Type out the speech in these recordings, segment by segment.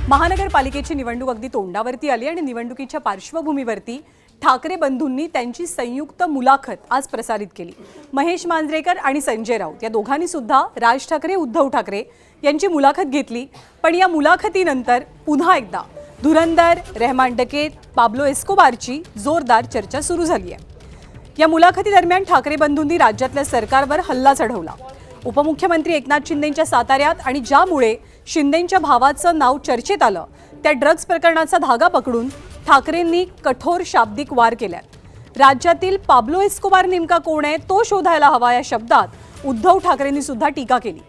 महानगरपालिकेची निवडणूक अगदी तोंडावरती आली आणि निवडणुकीच्या पार्श्वभूमीवरती ठाकरे बंधूंनी त्यांची संयुक्त मुलाखत आज प्रसारित केली। महेश मांजरेकर आणि संजय राऊत या दोघांनी सुद्धा राज ठाकरे उद्धव ठाकरे यांची मुलाखत घेतली। पण या मुलाखतीनंतर पुन्हा एकदा धुरंधर, रहमान डकेत, पाब्लो एस्कोबारची जोरदार चर्चा सुरू झाली आहे। या मुलाखतीदरम्यान ठाकरे बंधूंनी राज्यातल्या सरकारवर हल्ला चढवला। उपमुख्यमंत्री एकनाथ शिंदेंच्या साताऱ्यात आणि ज्यामुळे शिंदेंच्या भावाचं नाव चर्चेत आलं त्या ड्रग्ज प्रकरणाचा धागा पकडून ठाकरेंनी कठोर शाब्दिक वार केल्यात। राज्यातील पाब्लो एस्कोबार नेमका कोण आहे तो शोधायला हवा या शब्दात उद्धव ठाकरेंनी सुद्धा टीका केली।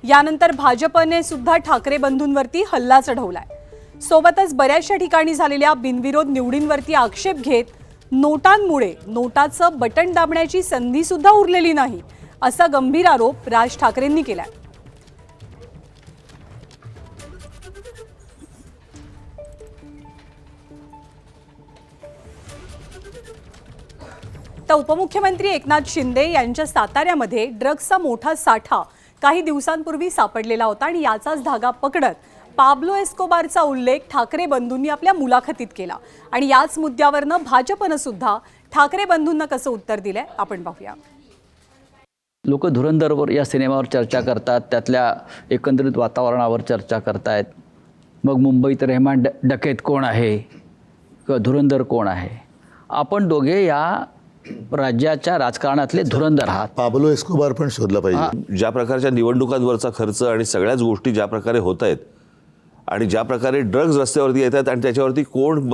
यानंतर भाजपने सुद्धा ठाकरे बंधूंवरती हल्ला चढवलाय। सोबतच बऱ्याचशा ठिकाणी झालेल्या बिनविरोध निवडींवरती आक्षेप घेत नोटांमुळे नोटाचं बटन दाबण्याची संधी सुद्धा उरलेली नाही असा गंभीर आरोप राज ठाकरेंनी केलाय। तर उपमुख्यमंत्री एकनाथ शिंदे यांच्या साताऱ्यामध्ये ड्रग्जचा मोठा साठा काही दिवसांपूर्वी सापडलेला होता आणि याचाच धागा पकडत पाब्लो एस्कोबारचा उल्लेख ठाकरे बंधूंनी आपल्या मुलाखतीत केला आणि याच मुद्द्यावरनं भाजपनं सुद्धा ठाकरे बंधूंना कसं उत्तर दिलंय आपण पाहूया। लोक धुरंधरवर या सिनेमावर चर्चा करतात, त्यातल्या एकंदरीत वातावरणावर चर्चा करतायत। मग मुंबईत रहमान डकेत कोण आहे किंवा धुरंधर कोण आहे? आपण दोघे या राज्याच्या राजकारणातले धुरंधर आहात। पाब्लो एस्कोबार पण शोधला पाहिजे। ज्या प्रकारच्या निवडणुकांवरचा खर्च आणि सगळ्याच गोष्टी ज्या प्रकारे होत आहेत आणि ज्या प्रकारे ड्रग्ज रस्त्यावरती येतात आणि त्याच्यावरती कोण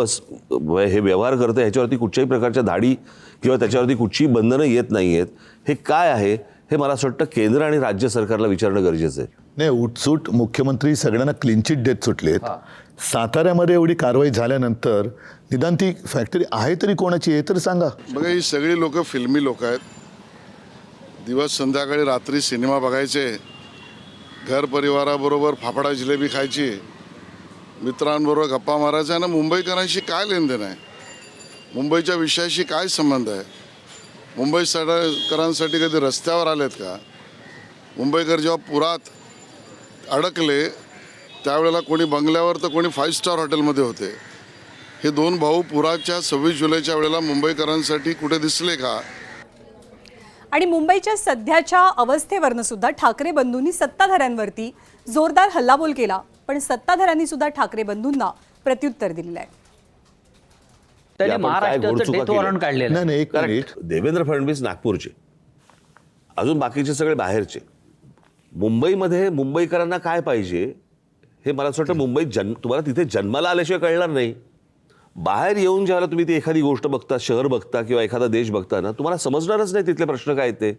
हे व्यवहार करतं ह्याच्यावरती कुठच्याही प्रकारच्या धाडी किंवा त्याच्यावरती कुठचीही बंधनं येत नाही आहेत, हे काय आहे हे मला असं वाटतं केंद्र आणि राज्य सरकारला विचारणं गरजेचं आहे। नाही, उठसूट मुख्यमंत्री सगळ्यांना क्लीन चिट देत सुटलेत। साताऱ्यामध्ये एवढी कारवाई झाल्यानंतर निदान ती फॅक्टरी आहे तरी कोणाची आहे तर सांगा। बघा, ही सगळी लोक फिल्मी लोक आहेत। दिवस संध्याकाळी रात्री सिनेमा बघायचे, घर परिवाराबरोबर फाफडा जिलेबी खायची, मित्रांबरोबर गप्पा मारायचा ना। मुंबईकरांशी काय लेनदेन आहे? मुंबईच्या विषयाशी काय संबंध आहे? मुंबईकरांसाठी कधी रस्त्यावर आलेत का? मुंबईकर जेव्हा पुरात अडकले त्यावेळेला कोणी बंगल्यावर तर कोणी 5 स्टार हॉटेलमध्ये होते। हे दोन भाऊ पुराच्या 26 जुलैच्या वेळेला मुंबईकरांसाठी कुठे दिसले का? आणि मुंबईच्या सध्याच्या अवस्थेवरनं सुद्धा ठाकरे बंधूंनी सत्ताधाऱ्यांवरती जोरदार हल्लाबोल केला। पण सत्ताधाऱ्यांनी सुद्धा ठाकरे बंधूंना प्रत्युत्तर दिलेलं आहे। त्याने महाराष्ट्राचं डेथ वॉरंट काढलेलं नाही, एक मिनिट। देवेंद्र फडणवीस नागपूरचे, अजून बाकीचे सगळे बाहेरचे। मुंबईमध्ये मुंबईकरांना काय पाहिजे हे मला असं वाटतं मुंबईत तुम्हाला तिथे जन्माला आल्याशिवाय कळणार नाही। बाहेर येऊन ज्यावेळेला तुम्ही ती एखादी गोष्ट बघता, शहर बघता किंवा एखादा देश बघता ना, तुम्हाला समजणारच नाही तिथले प्रश्न काय ते।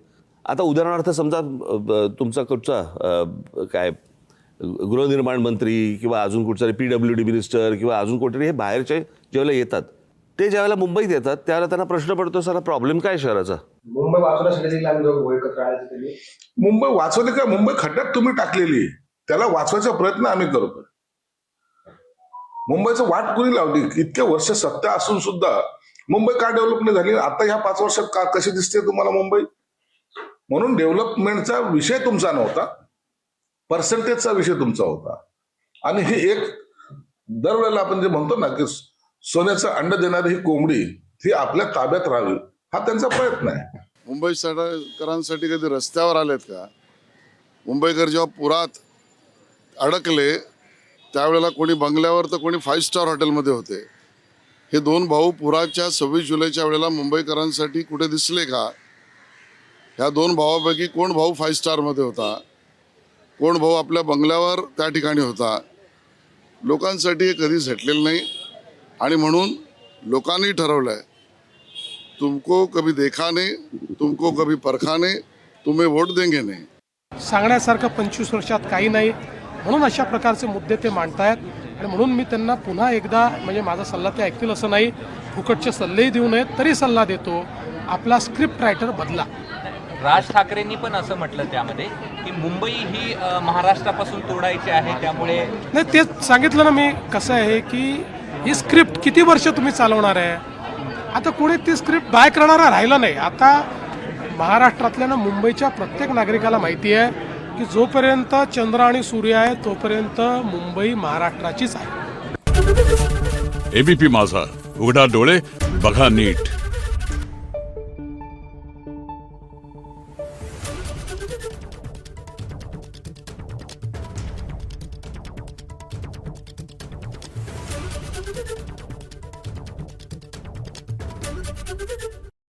आता उदाहरणार्थ समजा तुमचा कुठचा काय गृहनिर्माण मंत्री किंवा अजून कुठचा PWD मिनिस्टर किंवा अजून कुठेतरी हे बाहेरचे ज्यावेळेला येतात, ते ज्यावेळेला मुंबईत येतात त्यावेळेला त्यांना प्रश्न पडतो, सारा प्रॉब्लेम काय शहराचा? मुंबई वाचवण्यासाठी एकत्र आले त्यांनी। मुंबई वाचवली का? मुंबई खड्ड्यात तुम्ही टाकलेली, त्याला वाचवायचा प्रयत्न आम्ही करतो। मुंबईचं वाट कुणी लावली? इतक्या वर्ष सत्ता असून सुद्धा मुंबई का डेव्हलप नाही झाली? आता ह्या 5 वर्षात का कशी दिसते तुम्हाला मुंबई? म्हणून डेव्हलपमेंटचा विषय तुमचा नव्हता, पर्सेंटेजचा विषय तुमचा होता। आणि हे एक दरवेळेला आपण जे म्हणतो ना की सोन्याचं अंड देणारी ही कोंबडी ही आपल्या ताब्यात राहावी, हा त्यांचा प्रयत्न आहे। मुंबईकरांसाठी कधी रस्त्यावर आलेत का? मुंबईकर जेव्हा पुरात अडकले त्यावेळेला कोणी बंगल्यावर तर कोणी 5 स्टार हॉटेलमध्ये होते। हे दोन भाऊ पुराच्या 26 जुलैच्या वेळेला मुंबईकरांसाठी कुठे दिसले का? ह्या दोन भावापैकी कोण भाऊ 5 स्टारमध्ये होता, कोण भाऊ आपल्या बंगल्यावर त्या ठिकाणी होता? लोकांसाठी हे कधी झटलेलं नाही आणि म्हणून लोकांनी ठरवलंय, तुमको कभी देखा नहीं, तुमको कभी परखा नहीं, तुम्हें वोट देंगे नहीं। सांगण्यासारखं 25 वर्षात काही नाही, म्हणून अशा प्रकारचे मुद्दे ते मांडतायत। आणि म्हणून मी त्यांना पुन्हा एकदा, म्हणजे माझा सल्ला ते ऐकतील असं नाही, फुकटचे सल्लेही देऊ नयेत तरी सल्ला देतो, आपला स्क्रिप्ट रायटर बदला। राज ठाकरेंनी पण असं म्हटलं त्यामध्ये की मुंबई ही महाराष्ट्रापासून तोडायची आहे, त्यामुळे नाही, तेच सांगितलं ना मी। कसं आहे की ही स्क्रिप्ट किती वर्ष तुम्ही चालवणार आहे? आता कोणी ती स्क्रिप्ट बाय करणारा राहिला नाही। आता महाराष्ट्रातल्या ना मुंबईच्या प्रत्येक नागरिकाला माहिती आहे की जोपर्यंत चंद्र आणि सूर्य आहे तोपर्यंत मुंबई महाराष्ट्राचीच आहे. एबीपी माझा, उघडा डोळे बघा नीट.